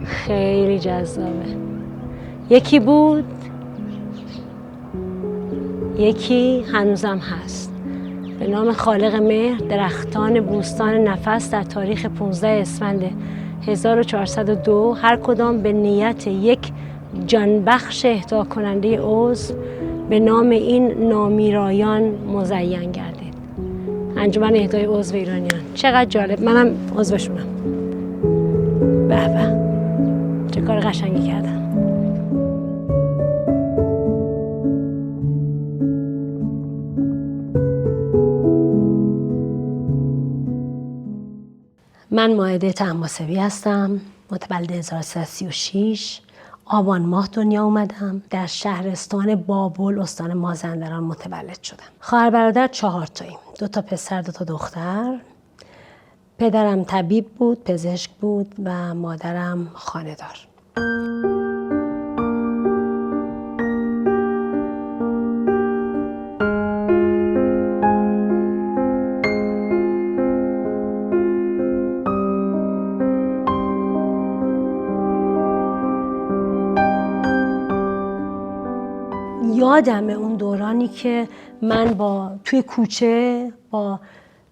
خیلی جذابه. یکی بود، یکی هنوزم هست. به نام خالق مهر، درختان بوستان نفس در تاریخ 15 اسفند 1402 هر کدام به نیت یک جانبخش اهدا کننده عضو به نام این نامیرایان مزین گردید. انجمن اهدای عضو ایرانیان. چقدر جالب، منم عضوشونم. به به، چه کار قشنگی کردن. من مائده طهماسبی هستم، متولد 1336. آبان ماه دنیا اومدم. در شهرستان بابل استان مازندران متولد شدم. خواهر برادر 4 تاییم، 2 تا پسر 2 تا دختر. پدرم طبیب بود، پزشک بود و مادرم خانه‌دار. یادمه اون دورانی که من توی کوچه با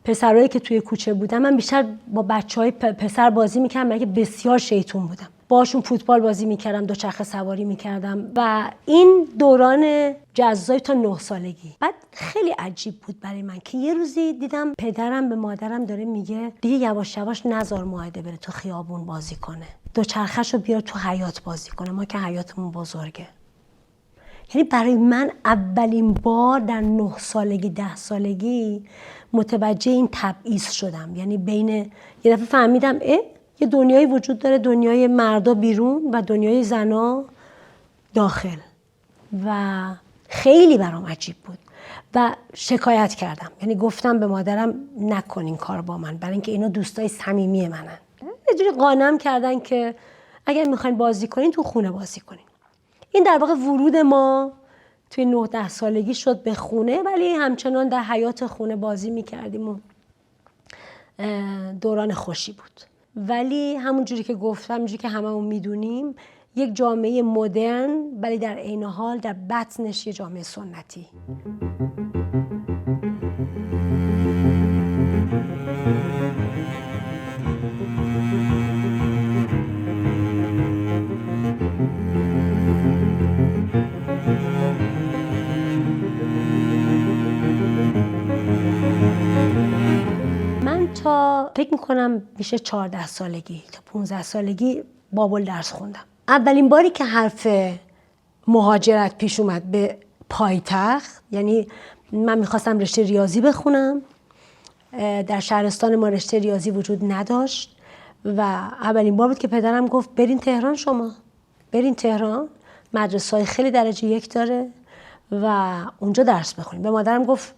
پسرایی که توی کوچه بودم، من بیشتر با بچهای پسر بازی میکردم، برای که بسیار شیطون بودم. باشون فوتبال بازی میکردم، دوچرخه سواری میکردم و این دوران جذاب تا 9 سالگی. بعد خیلی عجیب بود برای من که یه روزی دیدم پدرم به مادرم داره میگه دیگه یواش یواش نذار مائده بره تو خیابون بازی کنه، دوچرخه‌شو بیار تو حیاط بازی کنه، ما که حیاطمون بزرگه. یعنی برای من اولین بار در 9 سالگی 10 سالگی متوجه این تبعیض شدم. یعنی یه دفعه فهمیدم یه دنیایی وجود داره، دنیای مردا بیرون و دنیای زنا داخل. و خیلی برام عجیب بود و شکایت کردم. یعنی گفتم به مادرم نکن این کار با من، برای اینکه اینا دوستای صمیمی منن. یه جوری قانعم کردن که اگر میخواین بازی کنین تو خونه بازی کنین. این در واقع ورود ما توی 9-10 سالگی شد به خونه، ولی همچنان در حیاط خونه بازی میکردیم و دوران خوشی بود. ولی همون جوری که گفتم، همون جوری که هممون میدونیم، یک جامعه مدرن ولی در عین حال در بطنش یه جامعه سنتی. تا فکر میکنم میشه 14 سالگی تا 15 سالگی بابل درس خوندم. اولین باری که حرف مهاجرت پیش اومد به پایتخت، یعنی من میخواستم رشته ریاضی بخونم. در شهرستان ما رشته ریاضی وجود نداشت و اولین بار بود که پدرم گفت برین تهران، شما برین تهران، مدرسه‌های خیلی درجه 1 داره و اونجا درس بخونید. به مادرم گفت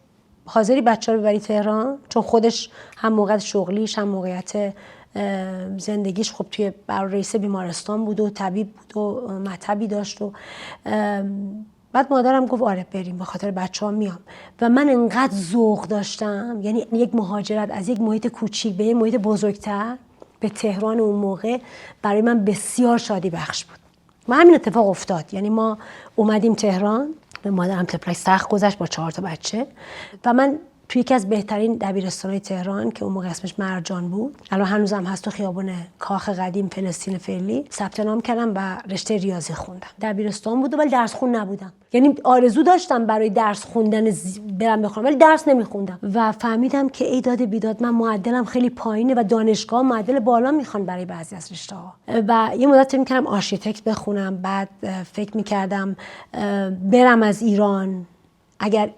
حاضری بچه‌ها رو ببری تهران؟ چون خودش هم موقعیت شغلیش هم موقعیت زندگیش خب توی رئیس بیمارستان بود و طبیب بود و مطبی داشت و بعد مادرم گفت آره بریم، به خاطر بچه‌ها میام. و من انقدر ذوق داشتم، یعنی یک مهاجرت از یک محیط کوچیک به یک محیط بزرگتر به تهران اون موقع برای من بسیار شادی بخش بود. و همین اتفاق افتاد. یعنی ما اومدیم تهران، به مادرم طفلک سخت گذشت با 4 تا بچه و من توی یکی از بهترین دبیرستان‌های تهران که اون موقع اسمش مرجان بود، الان هنوزم هست، تو خیابون کاخ قدیم فلسطین فعلی، ثبت نام کردم و رشته ریاضی خوندم. دبیرستان بود ولی درس خون نبودم. یعنی آرزو داشتم برای درس خوندن برم بخونم ولی درس نمیخوندم و فهمیدم که ای داد بیداد، من معدلم خیلی پایینه و دانشگاه معدل بالا میخوان برای بعضی از رشته‌ها. و یه مدت فکر می‌کردم آرشیتکت بخونم، بعد فکر می‌کردم برم از ایران، اگر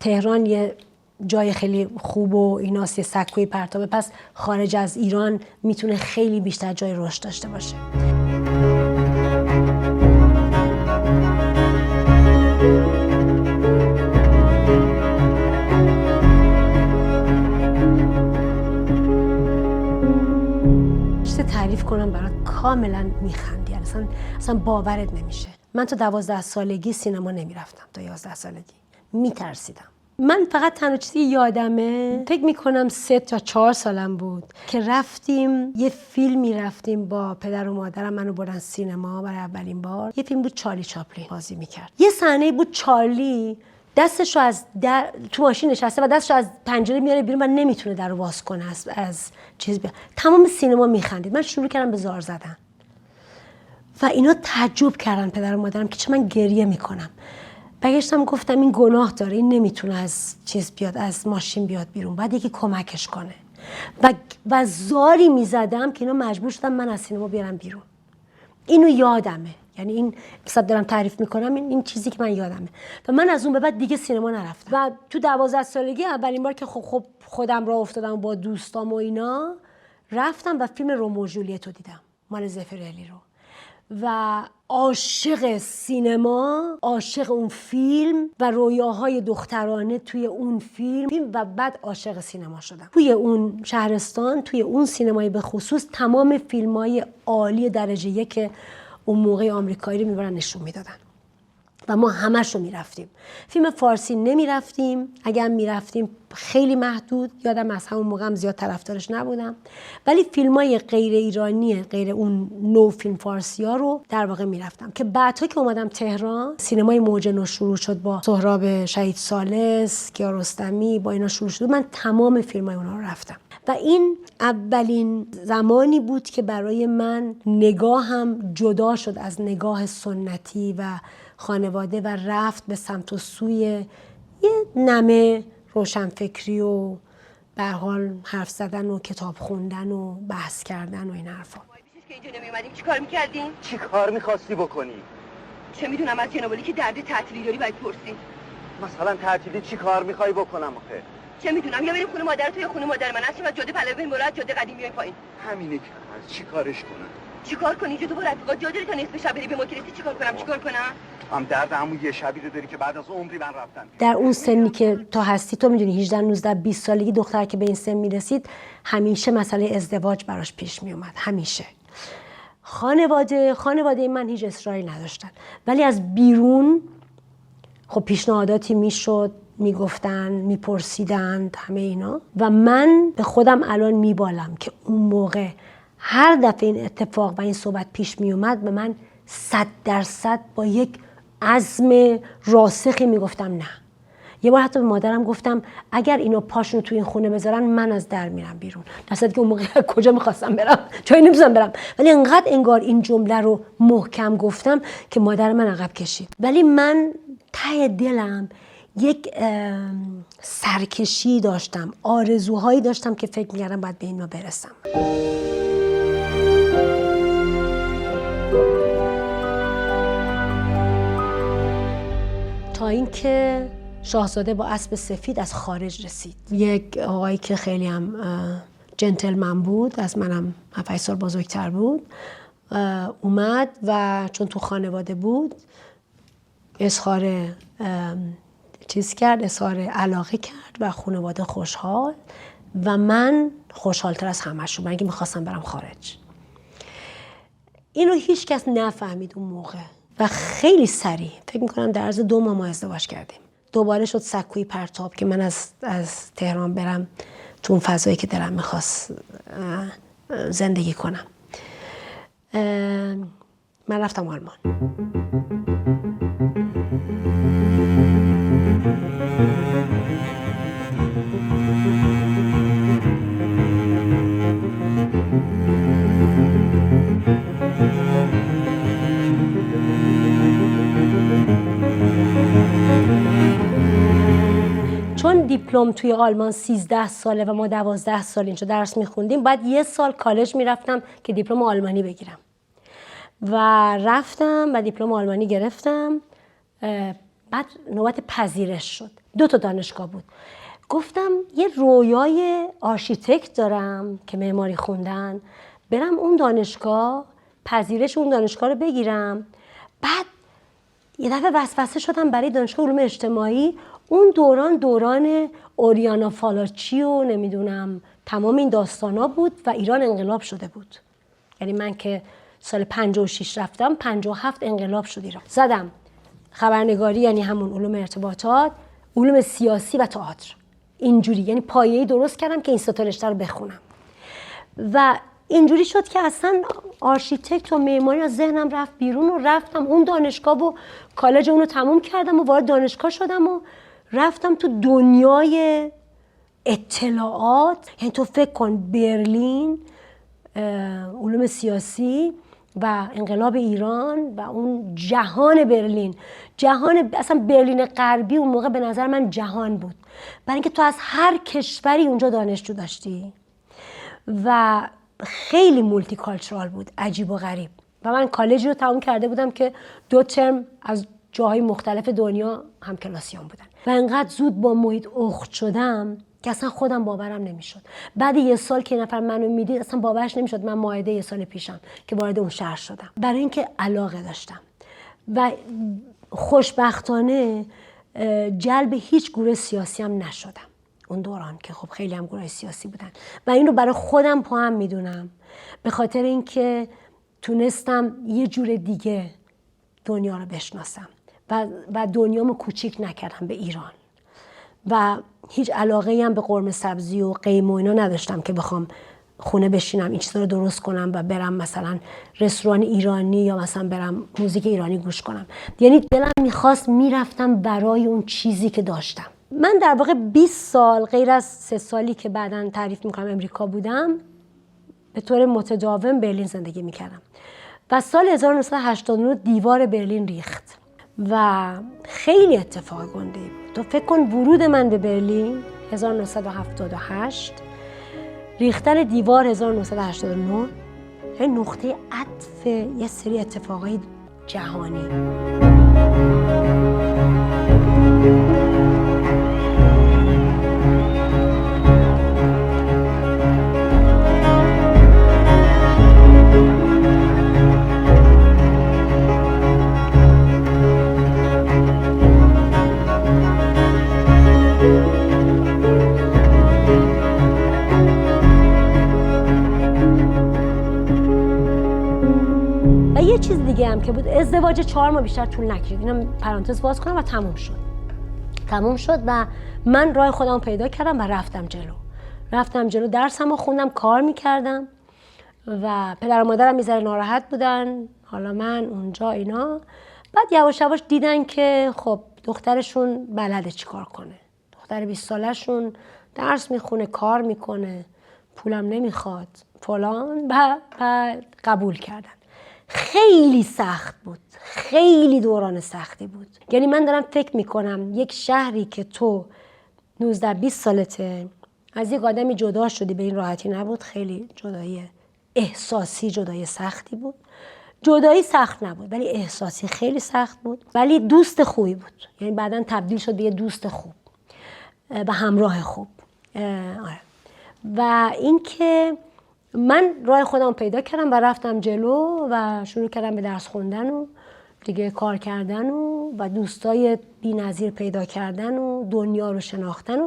تهران یه جای خیلی خوب و ایناست، یه سکوی پرتابه، پس خارج از ایران میتونه خیلی بیشتر جای رشد داشته باشه. تعریف کنم برات کاملا میخندی، اصلا باورت نمیشه. من تا 12 سالگی سینما نمیرفتم، تا 11 سالگی میترسیدم. من فقط تنها چیزی یادمه، فکر میکنم 3 تا 4 سالم بود که رفتیم یه فیلمی رفتیم با پدر و مادرم، منو بردن سینما برای اولین بار. یه فیلم بود چارلی چاپلین بازی میکرد. یه صحنه بود چارلی دستشو از در تو ماشین نشسته و دستشو از پنجره میاره بیرون و نمیتونه درو باز کنه از چیز بیاد. تمام سینما میخندید. من شروع کردم به زار زدن و اینا تعجب کردن پدر و مادرم که چه من گریه میکنم. برگشتم گفتم این گناه داره، این نمیتونه از چیز بیاد، از ماشین بیاد بیرون، باید یکی کمکش کنه. و زاری میزدم که اینا مجبور شدن من از سینما بیارم بیرون. اینو یادمه، یعنی این مثلا دارم تعریف میکنم، این چیزی که من یادمه. و من از اون به بعد دیگه سینما نرفتم. و تو 12 سالگی اولین بار که خب خودم راه افتادم با دوستام و اینا، رفتم و فیلم رومئو و جولیت رو دیدم، مال زفیرلی رو. و عاشق سینما، عاشق اون فیلم و رویاهای دخترانه توی اون فیلم و بعد عاشق سینما شدم. توی اون شهرستان، توی اون سینمایی به خصوص، تمام فیلم‌های عالی درجه 1 اون موقع آمریکایی رو میبرن نشون میدادن و ما همش رو میرفتیم. فیلم فارسی نمیرفتیم، اگر میرفتیم خیلی محدود، یادم از همون موقع هم زیاد طرفدارش نبودم، ولی فیلمای غیر ایرانی، غیر اون نو فیلم فارسی ها رو در واقع میرفتم. که بعدها که اومدم تهران، سینمای موج نو شروع شد با سهراب شهید ثالث، کیارستمی، با اینا شروع شد. من تمام فیلمای اونا رو رفتم و این اولین زمانی بود که برای من نگاهم جدا شد از نگاه سنتی و خانواده و رفت به سمت و سوی یه نمه روشنفکری و به هر حال حرف زدن و کتاب خوندن و بحث کردن و این حرفا. که اینجا نمی‌اومدیم چیکار می‌کردین؟ چی کار می‌خواستی بکنی؟ چه میدونم از جنابالی که درد تعطیلی داری باید پرسی. مثلا تعطیلی چی کار می‌خوای بکنم آخه؟ چه میدونم، یا بریم خونه مادرت یا خونه مادر من، هستیم از جاده پلوی بریم بالا، از جاده قدیم بیایم پایین. همینه که هست. چی کارش کنم؟ چیکار کنی؟ اینجا دوباره رفیقات جا داری تا نصف شب بری به ما که رسی، چیکار کنم؟ چیکار کنم؟ هم درد همون یه شبی رو داری که بعد از عمری من رفتم. در اون سنی که تو هستی، تو میدونی 18 19 20 سالگی دختر که به این سن میرسید همیشه مسئله ازدواج براش پیش میومد، همیشه. خانواده من هیچ اصراری نداشتن، ولی از بیرون خب پیشنهاداتی میشد، میگفتن، میپرسیدند، همه اینا. و من به خودم الان میبالم که اون موقع هر دفعه این اتفاق و این صحبت پیش میومد به من 100% با یک عزم راسخی میگفتم نه. یه بار حتی به مادرم گفتم اگر اینا پاشونو تو این خونه بذارن من از در میرم بیرون. درصد که اون موقع کجا میخواستم برم، جایی نمی‌تونم برم، ولی انقدر انگار این جمله رو محکم گفتم که مادر من عقب کشید. ولی من ته دلم یک سرکشی داشتم، آرزوهایی داشتم که فکر می‌کردم باید به اینا برسم. تا اینکه شاهزاده با اسب سفید از خارج رسید. یک آقایی که خیلی هم جنتلمن بود، از منم 7 سال بزرگتر بود، اومد و چون تو خانواده بود اظهار اظهار علاقه کرد و خانواده خوشحال و من خوشحالتر از همه‌شون، من اگه میخواستم برم خارج. اینو هیچ کس نفهمید اون موقع و خیلی سریع، فکر میکنم در عرض 2 ماه ما ازدواج کردیم. دوباره شد سکوی پرتاب که من از تهران برم تو اون فضایی که دلم میخواست زندگی کنم. من رفتم آلمان. چون دیپلم توی آلمان 13 ساله و ما 12 سال اینجا درس میخوندیم، باید 1 سال کالج میرفتم که دیپلم آلمانی بگیرم و رفتم و دیپلم آلمانی گرفتم. بعد نوبت پذیرش شد. 2 تا دانشگاه بود. گفتم یه رویای آرشیتکت دارم که معماری خوندن، برم اون دانشگاه، پذیرش اون دانشگاه رو بگیرم. بعد یه دفعه وسوسه شدم برای دانشگاه علوم اجتماعی. اون دوران اوریانا فالاچی و نمیدونم تمام این داستانا بود و ایران انقلاب شده بود. یعنی من که سال 56 رفتم، 57 انقلاب شد ایران. زدم خبرنگاری، یعنی همون علوم ارتباطات، علوم سیاسی و تئاتر. اینجوری یعنی پایه‌ای درست کردم که این سه تا رشته رو بخونم و اینجوری شد که اصلا آرشیتکت و معماری از ذهنم رفت بیرون و رفتم اون دانشگاه و کالج اون رو تموم کردم و وارد دانشگاه شدم و رفتم تو دنیای اطلاعات. یعنی تو فکر کن برلین، علوم سیاسی و انقلاب ایران و اون جهان برلین، جهان اصلا برلین غربی اون موقع به نظر من جهان بود، برای اینکه تو از هر کشوری اونجا دانشجو داشتی و خیلی مولتی کالچورال بود، عجیب و غریب. و من کالجی رو تموم کرده بودم که 2 ترم از جاهای مختلف دنیا همکلاسیان بودن و انقدر زود با محیط اخت شدم که اصلا خودم باورم نمیشد. بعد 1 سال که نفر منو میدید اصلا باورش نمیشد من مائده 1 سال پیشم که وارد اون شهر شدم، برای اینکه علاقه داشتم و خوشبختانه جلب هیچ گروه سیاسی هم نشدم اون دوران که خب خیلی هم گروه سیاسی بودن و این رو برای خودم پاهم میدونم به خاطر اینکه تونستم یه جور دیگه دنیا رو بشناسم و دنیامو کوچیک نکردم به ایران و هیچ علاقه‌ای هم به قرمه سبزی و قیم و اینا نداشتم که بخوام خونه بشینم این چیزا رو درست کنم و برم مثلا رستوران ایرانی یا مثلا برم موزیک ایرانی گوش کنم. یعنی دلم میخواست میرفتم برای اون چیزی که داشتم. من در واقع 20 سال غیر از 3 سالی که بعداً تعریف میکنم امریکا بودم به طور متداوم برلین زندگی میکردم و سال 1989 دیوار برلین ریخت و خیلی اتفاق گنده بود. تو فکر کن ورود من به برلین 1978، ریختن دیوار 1989، یعنی نقطه عطف یه سری اتفاقای جهانی. یه چیز دیگه هم که بود، ازدواج 4 ماه بیشتر طول نکشید. اینم پرانتز باز کنم و تموم شد و من راه خودم پیدا کردم و رفتم جلو درسمو خوندم، کار میکردم و پدر و مادرم میذاره ناراحت بودن حالا من اونجا اینا. بعد یواش یواش دیدن که خب دخترشون بلده چی کار کنه، دختر 20 سالشون درس میخونه، کار میکنه، پولم نمیخواد فلان و قبول کردن. خیلی سخت بود، خیلی دوران سختی بود. یعنی من دارم فکر میکنم یک شهری که تو 19-20 سالته از یک آدمی جدا شدی به این راحتی نبود، خیلی جدایی احساسی، جدایی سختی بود. جدایی سخت نبود ولی احساسی خیلی سخت بود، ولی دوست خوبی بود. یعنی بعداً تبدیل شد به یه دوست خوب و همراه خوب. و اینکه من راه خودم پیدا کردم و رفتم جلو و شروع کردم به درس خوندن و دیگه کار کردن و دوستای بی‌نظیر پیدا کردن و دنیا رو شناختن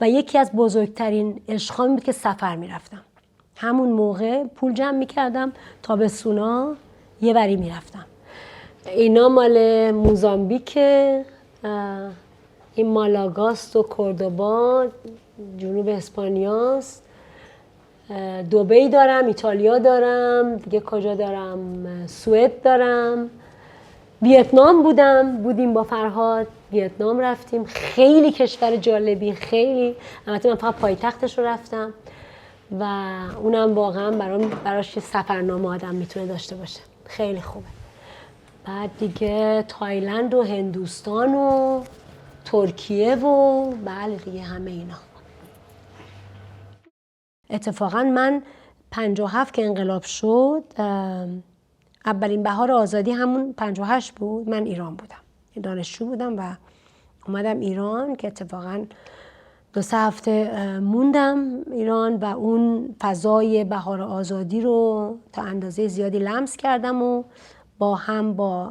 و یکی از بزرگترین عشقام بود که سفر میرفتم. همون موقع پول جمع میکردم تابستونا یه وری میرفتم. اینا مال موزامبیک، این مالاگاست و کوردوبا جنوب اسپانیاست. دبی دارم، ایتالیا دارم، دیگه کجا دارم، سوئد دارم، ویتنام بودیم با فرهاد، ویتنام رفتیم، خیلی کشور جالبی، خیلی. البته من فقط پایتختش رو رفتم و اونم واقعا براش سفرنامه آدم میتونه داشته باشه، خیلی خوبه. بعد دیگه تایلند و هندوستان و ترکیه و بله دیگه همه اینا. اتفاقا من 57 که انقلاب شد، اولین بهار آزادی همون 58 بود، من ایران بودم، دانشجو بودم و اومدم ایران که اتفاقا 2-3 هفته موندم ایران و اون فضای بهار آزادی رو تا اندازه زیادی لمس کردم و با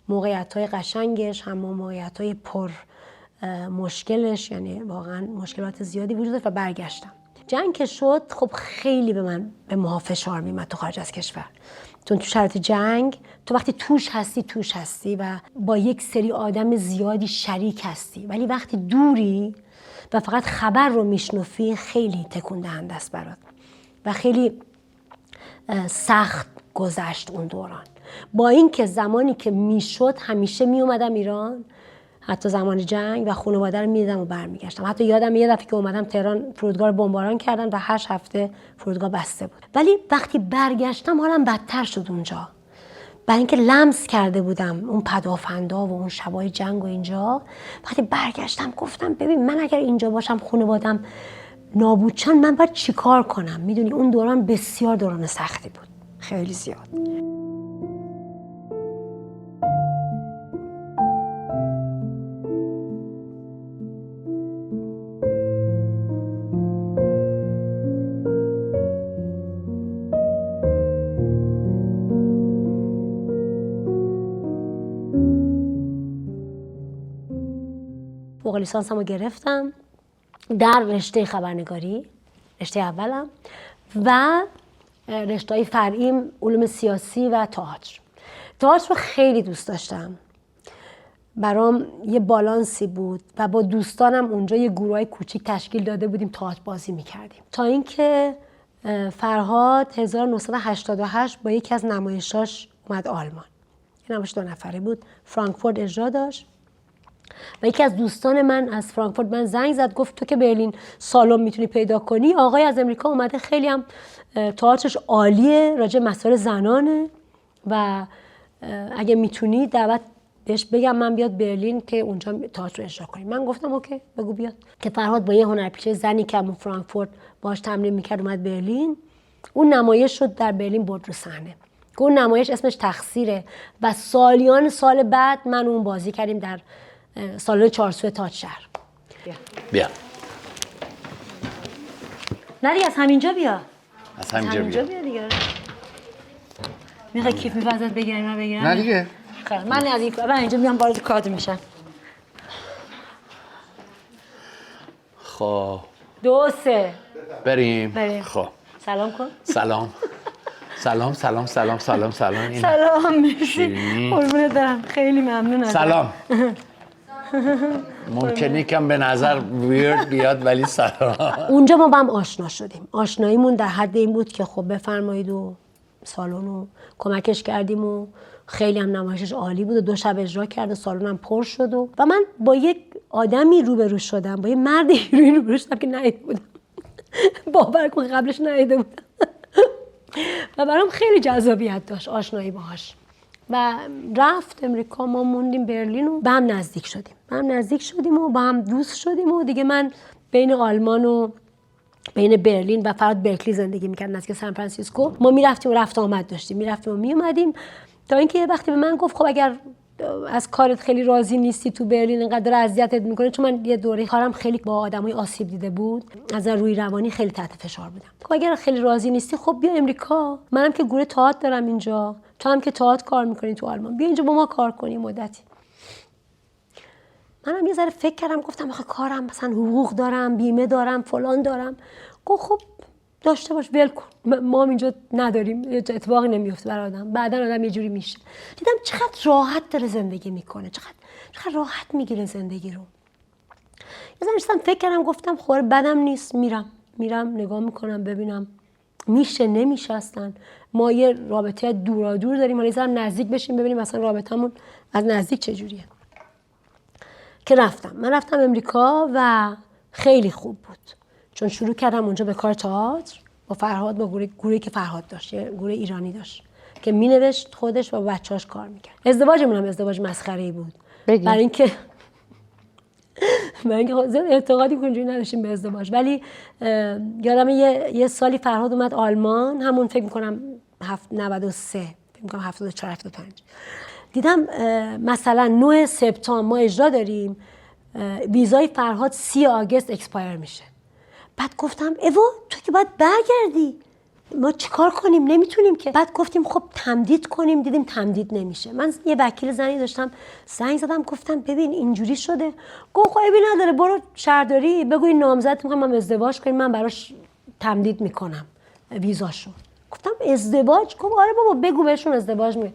موقعیت‌های قشنگش هم موقعیت‌های پر مشکلش، یعنی واقعا مشکلات زیادی وجود داشت و برگشتم. جنگ که شد خب خیلی به من به ماها فشار می‌اومد تو خارج از کشور. چون تو شرایط جنگ تو وقتی توش هستی و با یک سری آدم زیادی شریک هستی، ولی وقتی دوری و فقط خبر رو میشنفی خیلی تکون دهنده است برات و خیلی سخت گذشت اون دوران. با اینکه زمانی که میشد همیشه میومدم ایران، حتی زمان جنگ، و خانواده رو میدیدم و برمیگشتم. حتی یادم یه دفعه که اومدم تهران فرودگاه رو بمباران کردن و 8 هفته فرودگاه بسته بود. ولی وقتی برگشتم حالم بدتر شد اونجا، برای اینکه لمس کرده بودم اون پدافندا و اون شبای جنگ و اینجا. وقتی برگشتم گفتم ببین من اگر اینجا باشم خانواده‌ام نابود شن من باید چیکار کنم؟ میدونی اون دوران بسیار دوران سختی بود، خیلی زیاد. فوق لیسانسمو گرفتم در رشته خبرنگاری، رشته اولم، و رشته‌های فرعیم علوم سیاسی و تئاتر. تئاتر رو خیلی دوست داشتم، برام یه بالانسی بود و با دوستانم اونجا یه گروهای کوچیک تشکیل داده بودیم، تئاتر بازی میکردیم. تا اینکه فرهاد 1988 با یکی از نمایشاش اومد آلمان. یه نمایش 2 نفره بود، فرانکفورت اجرا داشت و یکی از دوستان من از فرانکفورت من زنگ زد گفت تو که برلین سالن میتونی پیدا کنی، آقای از امریکا اومده، خیلی هم تئاترش عالیه، راجع مسائل زنانه و اگه میتونی دعوت بهش بگم من بیاد برلین که اونجا تئاتر رو اجرا کنیم. من گفتم اوکی بگو بیاد. که فرهاد با یه هنرپیشه زنی که همون فرانکفورت باهاش تمرین میکرد اومد برلین. اون نمایش شد در برلین برد رو صحنه. که اون نمایش اسمش تقصیره و سالیان سال بعد من اون بازی کردیم در سالن چارسو تئاتر شهر. بیا. نه دیگه از همینجا بیا. از همینجا بیا دیگه. میخوای کیف میفازت بگیرم من بگیرم؟ نه دیگه. خیلی من از اینجا میام وارد کادر میشم. خب 2 3 بریم. خب سلام کن. سلام. سلام. این سلام مرسی. شیرینی. قربونت برم، خیلی ممنون ازت. سلام. ممکنه کم به نظر ویرد بیاد ولی سلام. اونجا ما با هم آشنا شدیم. آشناییمون در حد این بود که خب بفرمایید و سالن رو کمکش کردیم و خیلی هم نمایشش عالی بود و 2 شب اجرا کرد و سالن هم پر شد و من با یک آدمی روبرو شدم، با یه مرد هیروئین روبرو شدم که ندیده بودم. باور کن قبلش ندیده بودم. و برام خیلی جذابیت داشت آشنایی باهاش. و رفت امریکا، ما موندیم برلین و به هم نزدیک شدیم و با هم دوست شدیم و دیگه من بین آلمان و بین برلین و فرهاد برکلی زندگی میکردم نزدیک سان فرانسیسکو. ما میرفتیم و رفت آمد داشتیم، میرفتیم و میومدیم تا اینکه یه وقتی به من گفت خب اگر از کارت خیلی راضی نیستی تو برلین اینقدر اذیتت میکنه، چون من یه دوره کارم خیلی با آدمای آسیب دیده بود، از روی روانی خیلی تحت فشار بودم. خب اگر خیلی راضی نیستی خب بیا امریکا، منم که گروه تئاتر دارم اینجا، تو هم که تئاتر کار میکنی تو آلمان، بیا اینجا با ما کار کنی مدتی. منم یه ذره فکر کردم، گفتم آخه کارم مثلا حقوق دارم، بیمه دارم، فلان دارم. گفت خب داشته باش، ول کن، ما اینجا نداریم، اتفاقی نمیفته برای آدم، بعدن آدم یه جوری میشه. دیدم چقدر راحت داره زندگی میکنه، چقدر راحت میگیره زندگی رو. یه ذره فکر کردم، گفتم خب بدم نیست، میرم نگاه میکنم ببینم میشه نمیشه. اصلا ما یه رابطه دورادور داریم، حالا یه ذره نزدیک بشیم ببینیم مثلا رابطمون از نزدیک چجوریه. که من رفتم امریکا و خیلی خوب بود، چون شروع کردم اونجا به کار تئاتر با فرهاد، با گروهی که فرهاد داشت، یه گروه ایرانی داشت که مینوشت خودش و بچه‌هاش کار میکرد. ازدواجمون هم ازدواج مسخره‌ای بود، برای اینکه اعتقادی کنجوری نداشتیم به ازدواج. ولی یادم یه سالی فرهاد اومد آلمان، همون فکر میکنم 93 فکر میکنم 74 75 دیدم مثلا 9 سپتامبر ما اجرا داریم، ویزای فرهاد 30 آگوست اکسپایر میشه. بعد گفتم ایوا تو که باید برگردی، ما چیکار کنیم؟ نمیتونیم که. بعد گفتیم خب تمدید کنیم، دیدیم تمدید نمیشه. من یه وکیل زنی داشتم، زنگ زدم گفتم ببین اینجوری شده. گفت خب ابی نداره، برو شهرداری بگو این نامزد میخوام ازدواج کنیم، من براش تمدید میکنم ویزاشو. گفتم ازدواج؟ گفت آره بابا بگو بهشون ازدواج میگه.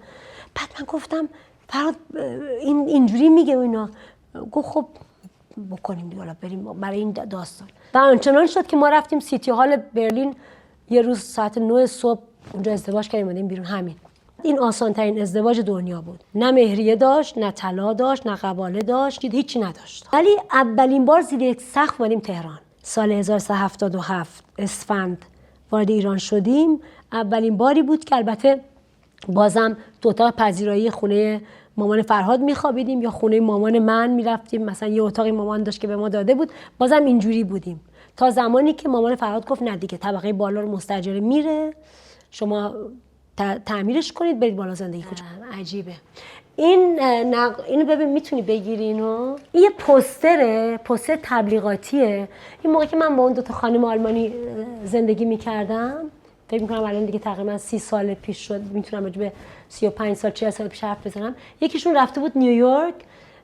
بعد من گفتم فرهاد این اینجوری میگه و اینا. گفت خب بکنیم دیگه، حالا بریم برای این داستان. و آنچنان شد که ما رفتیم سیتی هال برلین، یه روز ساعت 9 صبح اونجا ازدواج کردیم اومدیم بیرون. همین این آسان ترین ازدواج دنیا بود. نه مهریه داشت، نه طلا داشت، نه قباله داشت، هیچی نداشت. ولی اولین بار زیر یک سقف اومدیم تهران. سال 1377 اسفند وارد ایران شدیم. اولین باری بود که البته بازم تو اتاق پذیرایی خونه مامان فرهاد میخوابیدیم یا خونه مامان من میرفتیم، مثلا یه اتاقی مامان داشت که به ما داده بود. بازم اینجوری بودیم تا زمانی که مامان فرهاد گفت نه دیگه طبقه بالا رو مستاجره میره، شما تعمیرش کنید برید بالا زندگی کنید. عجیبه. اینو ببین میتونی بگیری اینو. این یه پوستر تبلیغاتیه. این موقع که من با اون دو تا خانم آلمانی زندگی میکردم، فکر میکنم الان دیگه تقریبا 30 سال پیش شد، میتونم راجع به 35 سال 40 سال پیش حرف بزنم. یکیشون رفته بود نیویورک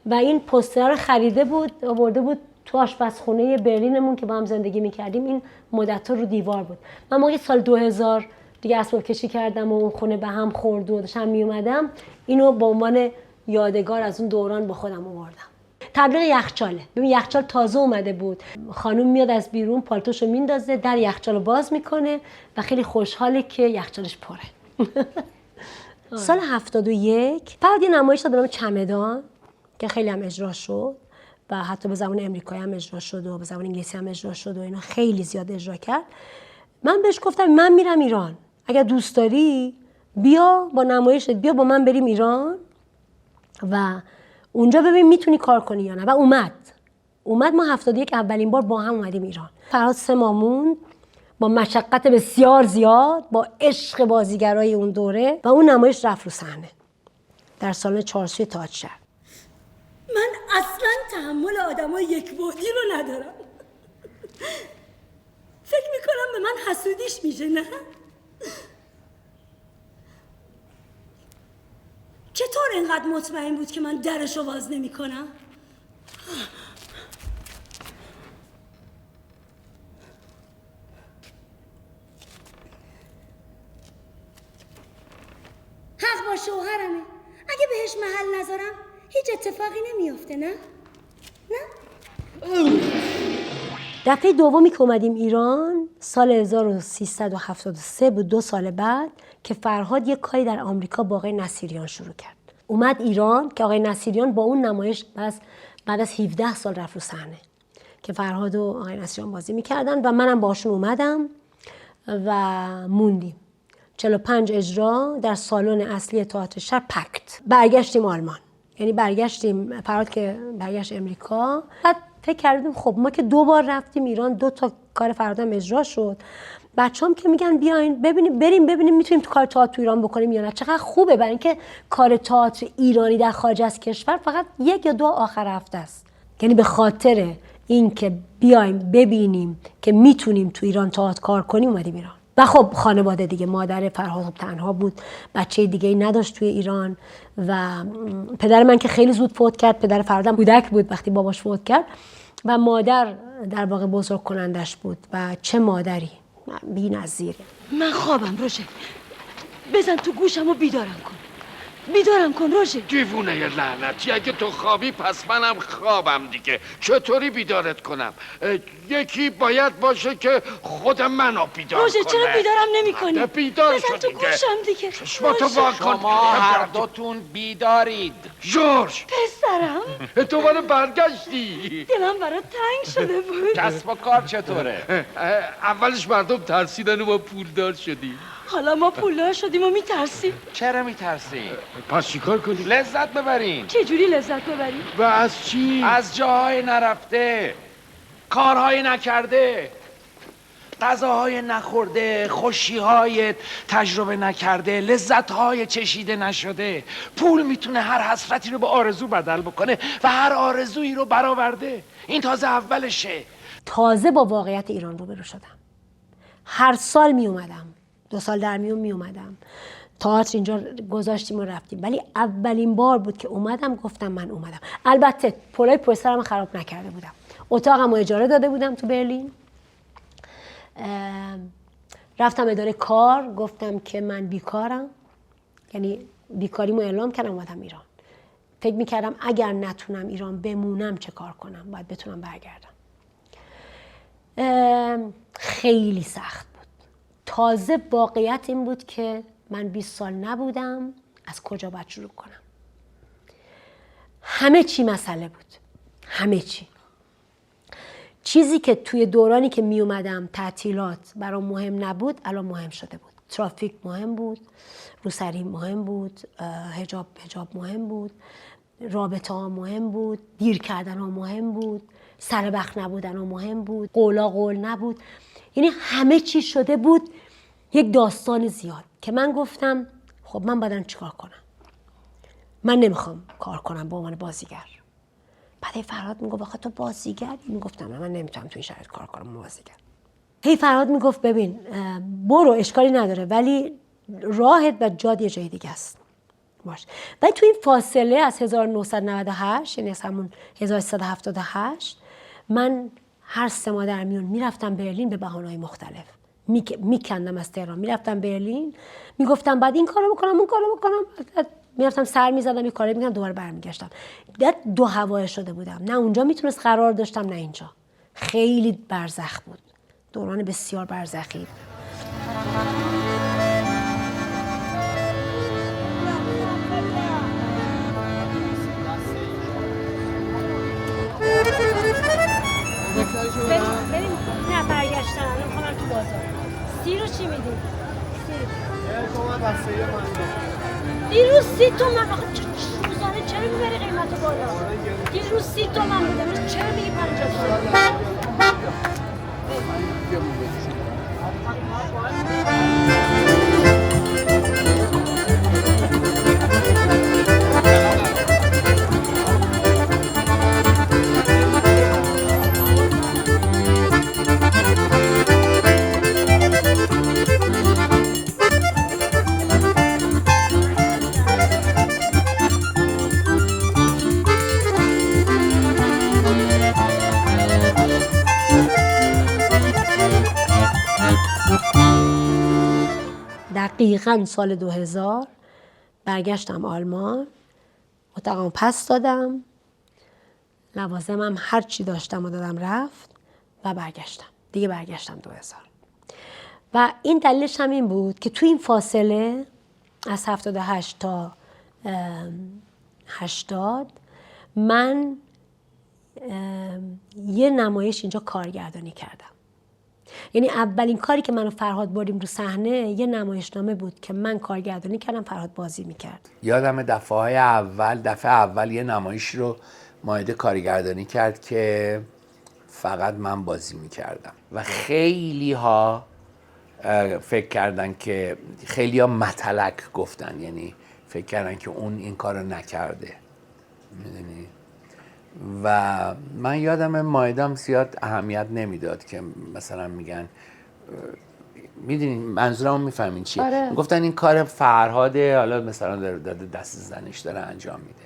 و این پوستر رو خریده بود آورده بود تو آشپزخونه برلینمون که با هم زندگی میکردیم. این مدت‌ها رو دیوار بود. من موقع سال 2000 دیگه اسباب کشی کردم و اون خونه به هم خورد و داشتم میومدم، اینو به عنوان یادگار از اون دوران با خودم آوردم. تبلیغ یخچاله. ببین یخچال تازه اومده بود. خانم میاد از بیرون پالتوشو میندازه، در یخچالو باز میکنه و خیلی خوشحاله که یخچالش پره. سال 71 بعد یه نمایش داد به نام چمدان که خیلی هم اجرا شد و حتی به زبان امریکایی هم اجرا شد و به زبان انگلیسی هم اجرا شد و اینا خیلی زیاد اجرا کرد. من بهش گفتم من میرم ایران، اگر دوست داری بیا با نمایشت، بیا با من بریم ایران و اونجا ببین میتونی کار کنی یا نه. و اومد. ما 71 اولین بار با هم اومدیم ایران. فرهاد 3 ماه موند با مشقت بسیار زیاد، با عشق بازیگرای اون دوره و اون نمایش رفت رو صحنه در سالن 4 سوی تئاتر شهر. من اصلا تحمل آدمای یک بعدی رو ندارم. فکر میکنم به من حسودیش میشه، نه؟ چطور اینقدر مطمئن بود که من درشو باز نمی کنم؟ حق با شوهرمه. اگه بهش محل نذارم هیچ اتفاقی نمیافته، نه؟ دفعه دومی که اومدیم ایران سال 1373 بود، 2 سال بعد، که فرهاد یک کاری در آمریکا با آقای نصیریان شروع کرد. اومد ایران که آقای نصیریان با اون نمایش بعد از 17 سال رفت رو صحنه که فرهاد و آقای نصیریان بازی میکردن و منم باشون اومدم و موندیم. 45 اجرا در سالن اصلی تئاتر شهر پکت. برگشتیم آلمان، یعنی برگشتیم فرهاد که برگشت امریکا. بعد فکر کردیم خب ما که 2 بار رفتیم ایران، 2 تا کار فرهادم اجرا شد، بچه‌ام که میگن بیاین بریم ببینیم میتونیم تو کار تئاتر تو ایران بکنیم یا نه. چقدر خوبه، برای اینکه کار تئاتر ایرانی در خارج از کشور فقط 1 یا 2 آخر هفته است. یعنی به خاطر اینکه بیایم ببینیم که میتونیم تو ایران تئاتر کار کنیم اومدیم ایران. و خب خانواده دیگه، مادر فرهاد تنها بود، بچه دیگه ای نداشت توی ایران و پدر من که خیلی زود فوت کرد. پدر فرهادم کودک بود وقتی باباش فوت کرد و مادر در واقع بزرگ کنندش بود و چه مادری بی‌نظیره. من خوابم روشه، بزن تو گوشم و بیدارم کن روشه. دیوونه ی لعنتی، اگه تو خوابی پس منم خوابم دیگه. چطوری بیدارت کنم؟ یکی باید باشه که خود منو بیدار روشه کنه. چرا بیدارم نمی کنی؟ بیدار بزن شو تو دیگه. گوشم دیگه. چشماتو وا کن. شما هر دوتون بیدارید. جورج پسرم دوباره برگشتی. دلم برات تنگ شده بود. کسب و کار چطوره؟ اولش مردم ترسیدن و ما پولدار شدیم. حالا ما پولدار شدیم و میترسیم. چرا میترسین؟ پس چیکار کنیم؟ لذت ببرین. چه جوری لذت ببریم؟ و از چی؟ از جاهای نرفته، کارهای نکرده، غذاهای نخورده، خوشیهای تجربه نکرده، لذتهای چشیده نشده. پول میتونه هر حسرتی رو به آرزو بدل بکنه و هر آرزویی رو برآورده. این تازه اولشه. تازه با واقعیت ایران روبرو شدم. هر سال می اومدم، 2 سال در میون می اومدم تئاتر اینجا گذاشتیم و رفتیم، ولی اولین بار بود که اومدم گفتم من اومدم. البته پولای پشت سرم خراب نکرده بودم، اتاقم رو اجاره داده بودم تو برلین رفتم اداره کار، گفتم که من بیکارم، یعنی بیکاریمو اعلام کردم، اومدم ایران. فکر میکردم اگر نتونم ایران بمونم چه کار کنم، باید بتونم برگردم. خیلی سخت بود. تازه واقعیت این بود که من 20 سال نبودم، از کجا باید شروع کنم. همه چی مسئله بود، همه چی. چیزی که توی دورانی که می اومدم تعطیلات برام مهم نبود الان مهم شده بود. ترافیک مهم بود، روسری مهم بود، حجاب مهم بود، رابطه ها مهم بود، دیر کردن ها مهم بود، سر وقت نبودن ها مهم بود، قول نبود. یعنی همه چی شده بود یک داستان زیاد که من گفتم خب من باید چیکار کنم. من نمیخوام کار کنم به عنوان بازیگر. بعد فرهاد میگفت آخه تو بازیگر؟ میگفتم من نمیتونم تو این شرایط کار کنم بازیگر. فرهاد میگفت ببین برو، اشکالی نداره، ولی راهت و جاد یه جای دیگه است. باش. ولی تو این فاصله از 1998 یعنی از همون 1378 من هر 3 ماه در میون میرفتم برلین به بهانه‌های مختلف. میکندم از تهران میرفتم برلین، میگفتم بعد این کارو بکنم اون کارو بکنم، میرفتم سر میزدم یه کاری میکردم دوباره برمیگشتم. دو هوای شده بودم، نه اونجا میتونست قرار داشتم نه اینجا. خیلی برزخ بود، دوران بسیار برزخی. بریم نه برگشتن الان میخوام تو بازار. سیر رو چی میدی؟ دیروز 30 تومن. آخه روزانه چرا میبری قیمت بالا؟ دیروز 30 تومن بوده، امروز چرا میگی 50 تومن؟ دقیقاً سال 2000 برگشتم آلمان، اتاقم پس دادم، لوازمم هر چی داشتم و دادم رفت و برگشتم. دیگه برگشتم 2000. و این دلیلش هم این بود که تو این فاصله از 78 تا 80 من یه نمایش اینجا کارگردانی کردم. یعنی اولین کاری که من و فرهاد بردیم رو صحنه یه نمایشنامه بود که من کارگردانی کردم، فرهاد بازی میکرد. یادم دفعه اول یه نمایش رو مائده کارگردانی کرد که فقط من بازی میکردم و خیلی ها فکر کردن که خیلی ها متلک گفتن، یعنی فکر کردن که اون این کار رو نکرده، میدونی. و من یادم مائدم زیاد اهمیت نمیداد که مثلا میگن، میدونین منظورمو میفهمین چیه؟ آره. گفتن این کار فرهاده، حالا مثلا داره دست زنش داره انجام میده.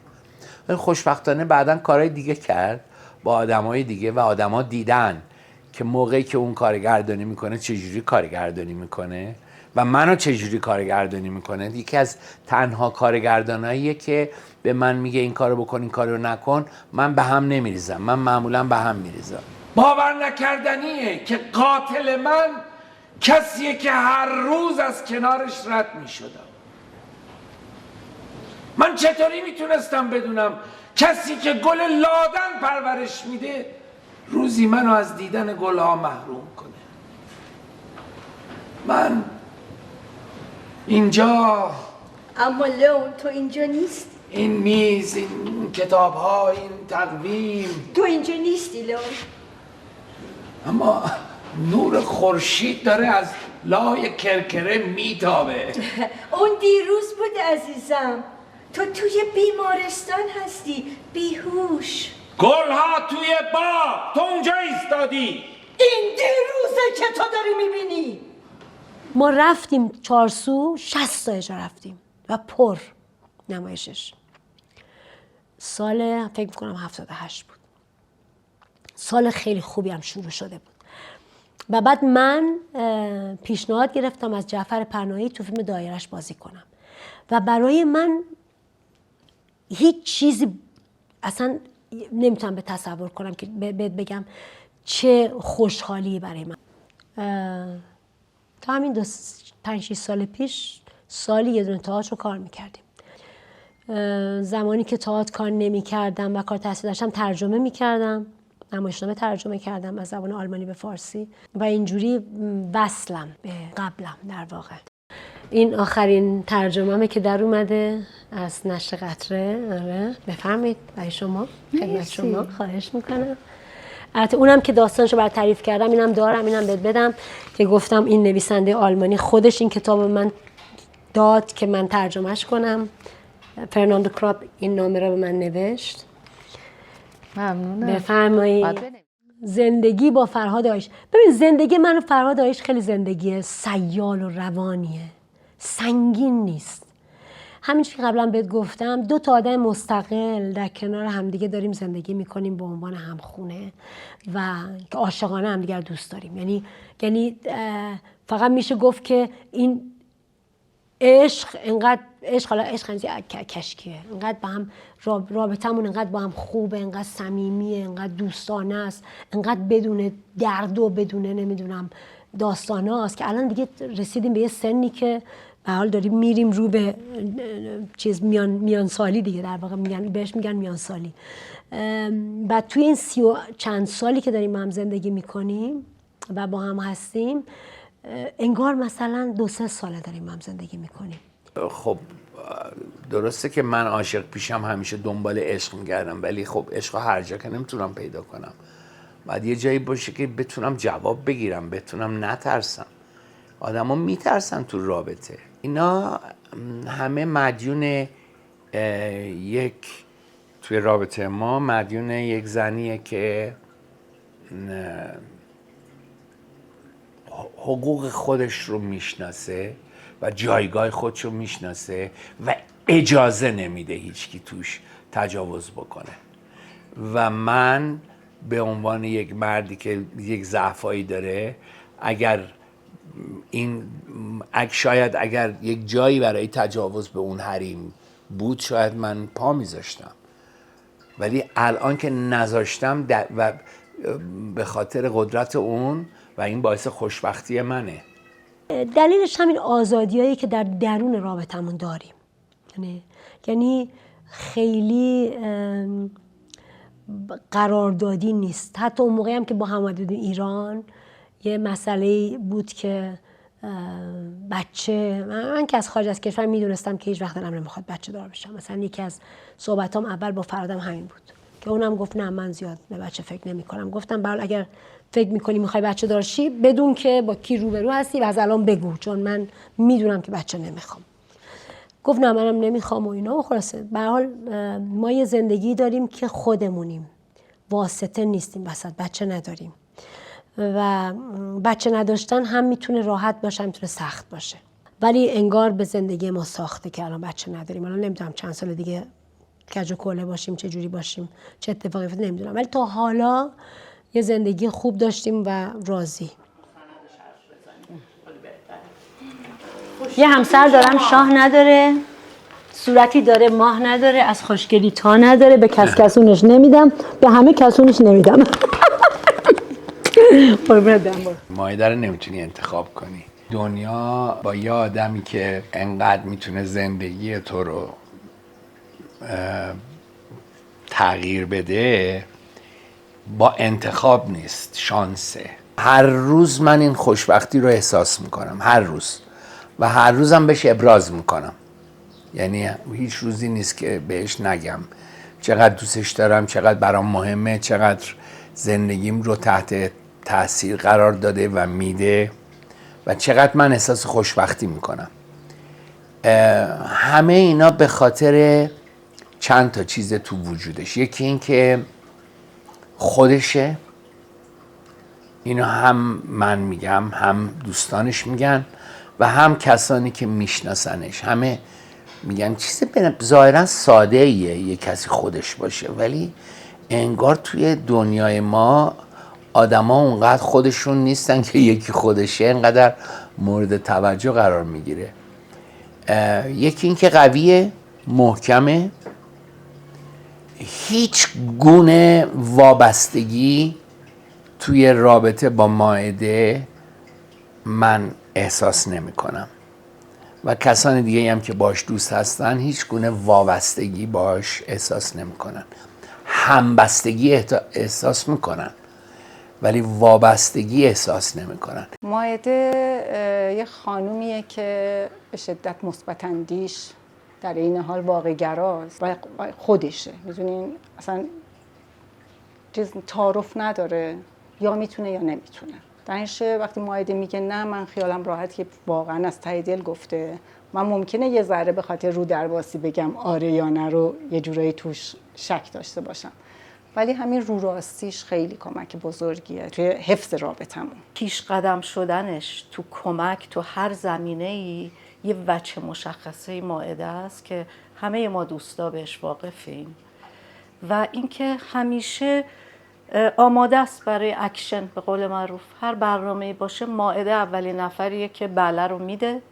ولی خوشبختانه بعداً کارهای دیگه کرد با آدمای دیگه و آدما دیدن که موقعی که اون کارگردانی میکنه چجوری کارگردانی میکنه و منو چجوری کارگردانی میکنه. یکی از تنها کارگرداناییه که به من میگه این کارو بکن این کارو نکن، من به هم نمیریزم، من معمولا به هم میریزم. باور نکردنیه که قاتل من کسیه که هر روز از کنارش رد میشدم. من چطوری میتونستم بدونم کسی که گل لادن پرورش میده روزی منو از دیدن گلها محروم کنه؟ من اینجا، اما لئون تو اینجا نیست. این میز، این کتاب ها، این تقویم، تو اینجا نیستی لئون. اما نور خورشید داره از لای کرکره میتابه. اون دیروز بود عزیزم. تو توی بیمارستان هستی، بیهوش. گلها توی باغ، تو اونجا ایستادی. این دیروزه که تو داری میبینی. ما رفتیم چارسو، 60 تا اجا رفتیم و پر نمایشش. سال فکر میکنم 78 بود. سال خیلی خوبی هم شروع شده بود و بعد من پیشنهاد گرفتم از جعفر پناهی تو فیلم دایرش بازی کنم و برای من هیچ چیزی اصلا نمیتونم به تصور کنم که بگم چه خوشحالی برای من. تا همین 5-6 سال پیش سالی یه دونه تئاتر رو کار میکردیم. زمانی که تئاتر کار نمیکردم و کار تحصیل داشتم ترجمه میکردم، نمایشنامه ترجمه کردم از زبان آلمانی به فارسی و اینجوری وصلم به قبلم در واقع. این آخرین ترجمه‌مه که در اومده از نشر قطره. آره بفرمایید برای شما، خدمت شما، خواهش میکنم. البته اونم که داستانشو برات تعریف کردم اینم دارم، اینم بهت بدم که گفتم این نویسنده آلمانی خودش این کتاب من داد که من ترجمهش کنم. فرناندو کراپ این نامه را به من نوشت. ممنونم. بفرمایید. زندگی با فرهاد آیش. ببین زندگی من و فرهاد آیش خیلی زندگی سیال و روانیه، سنگین نیست. همینجوری که قبلا بهت گفتم 2 تا آدم مستقل در کنار همدیگه داریم زندگی میکنیم به عنوان همخونه و که عاشقانه همدیگر دوست داریم. یعنی فقط میشه گفت که این عشق انقدر عشق کشکیه، انقدر با هم رابطمون انقدر با هم خوبه، انقدر صمیمیه، انقدر دوستانه است، انقدر بدون درد و بدون نمیدونم داستانه است که الان دیگه رسیدیم به یه سنی که به حال داریم میریم رو به چیز میان سالی دیگه، در واقع بهش میگن میان سالی. بعد توی این 30 و چند سالی که داریم هم زندگی میکنیم و با هم هستیم انگار مثلا 2-3 ساله داریم هم زندگی میکنیم. خب درسته که من عاشق پیشم همیشه دنبال عشق میگردم، ولی خب عشق هر جا که نمیتونم پیدا کنم. بعد یه جایی باشه که بتونم جواب بگیرم، بتونم نترسم. آدم ها میترسن تو رابطه. اینا همه مدیون توی رابطه ما مدیون یک زنیه که حقوق خودش رو میشناسه و جایگاه خودش رو میشناسه و اجازه نمیده هیچکی توش تجاوز بکنه. و من به عنوان یک مردی که یک ضعفایی داره، شاید اگر یک جایی برای تجاوز به اون حریم بود شاید من پا میذاشتم، ولی الان که نذاشتم و به خاطر قدرت اون و این باعث خوشبختی منه. دلیلش همین آزادیایی که در درون رابطمون داریم. یعنی خیلی قراردادی نیست. حتی اون موقعی هم که با هم اومدیم ایران یه مسئله بود که بچه، من که از خارج از کشور میدونستم که هیچ وقت دلم نمیخواد بچه دار بشم. مثلا یکی از صحبتام اول با فرادم همین بود که اونم گفت نه من زیاد به بچه فکر نمی کنم. گفتم برای اگر فکر میکنی میخوای بچه دار شی بدون که با کی روبرو هستی و از الان بگو، چون من میدونم که بچه نمیخوام. گفت نه منم نمیخوام و اینا. و خلاصه به هر حال ما یه زندگی داریم که خودمونیم، واسطه نیستیم وسط، بچه نداریم و بچه نداشتن هم میتونه راحت باشه هم میتونه سخت باشه، ولی انگار به زندگی ما ساخته که الان بچه نداریم. الان نمیدونم چند سال دیگه کج و کوله باشیم، چه جوری باشیم، چه اتفاقی بیفته نمیدونم، ولی تا حالا یه زندگی خوب داشتیم و راضی. یه همسر دارم شاه نداره، صورتی داره ماه نداره، از خوشگلی تا نداره، به کسونش نمیدم، به همه کسونش نمیدم. مایده رو نمیتونی انتخاب کنی. دنیا با یه آدمی که انقدر میتونه زندگی تو رو تغییر بده با انتخاب نیست، شانسه. هر روز من این خوشبختی رو احساس میکنم، هر روز، و هر روزم بهش ابراز میکنم. یعنی هیچ روزی نیست که بهش نگم چقدر دوستش دارم، چقدر برام مهمه، چقدر زندگیم رو تحت تاثیر قرار داده و میده و چقدر من احساس خوشبختی میکنم. همه اینا به خاطر چند تا چیز تو وجودش. یکی این که خودشه، اینو هم من میگم، هم دوستانش میگن و هم کسانی که میشناسنش. همه میگن چیز ظاهرا ساده ایه یه کسی خودش باشه، ولی انگار توی دنیای ما آدما اونقدر خودشون نیستن که یکی خودشه اینقدر مورد توجه قرار میگیره. یکی این که قویه، محکمه، هیچ گونه وابستگی توی رابطه با مائده من احساس نمی کنم و کسان دیگه هم که باش دوست هستن هیچ گونه وابستگی باش احساس نمی کنن. همبستگی احساس میکنن ولی وابستگی احساس نمی کنن. مائده یه خانومیه که به شدت مثبت اندیش، در این حال واقع‌گراست و خودشه. میدونین اصلا چیز تعارف نداره، یا میتونه یا نمیتونه. درنش وقتی مائده میگه نه من خیالم راحت که واقعا از ته دل گفته، من ممکنه یه ذره به خاطر رو درباسی بگم آره یا نه رو یه جورایی توش شک داشته باشم، ولی همین رو راستیش خیلی کمک بزرگیه توی حفظ رابطمون. پیش قدم شدنش تو کمک تو هر زمینه‌ای یه وجه مشخصه مائده است که همه ما دوستا بهش واقفیم و اینکه همیشه آماده است برای اکشن. به قول معروف هر برنامه‌ای باشه مائده اولین نفریه که بله رو میده،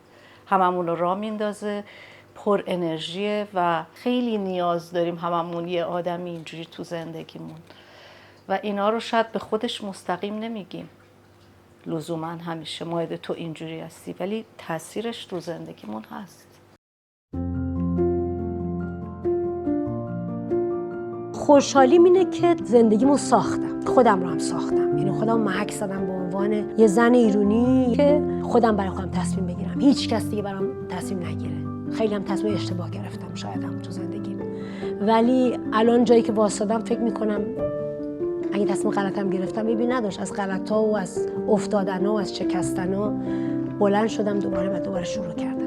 هممون رو راه میندازه، پر انرژیه و خیلی نیاز داریم هممون یه آدمی اینجوری تو زندگیمون و اینا رو شاید به خودش مستقیم نمیگیم لزوما همیشه مائده تو اینجوری هستی، ولی تاثیرش تو زندگیمون هست. خوشحالیم اینه که زندگیمو ساختم، خودم رو هم ساختم، یعنی خودم محک زدم به عنوان یه زن ایرانی که خودم برای خودم تصمیم بگیرم، هیچ کس دیگه برام تصمیم نگیره. خیلی هم تصمیم اشتباه گرفتم شاید هم تو زندگیم، ولی الان جایی که واسادم فکر میکنم اگه تصمیم غلطم گرفتم میبی نداشت، از غلط‌ها و از افتادن‌ها و از شکستن‌ها بلند شدم دوباره و دوباره شروع کردم.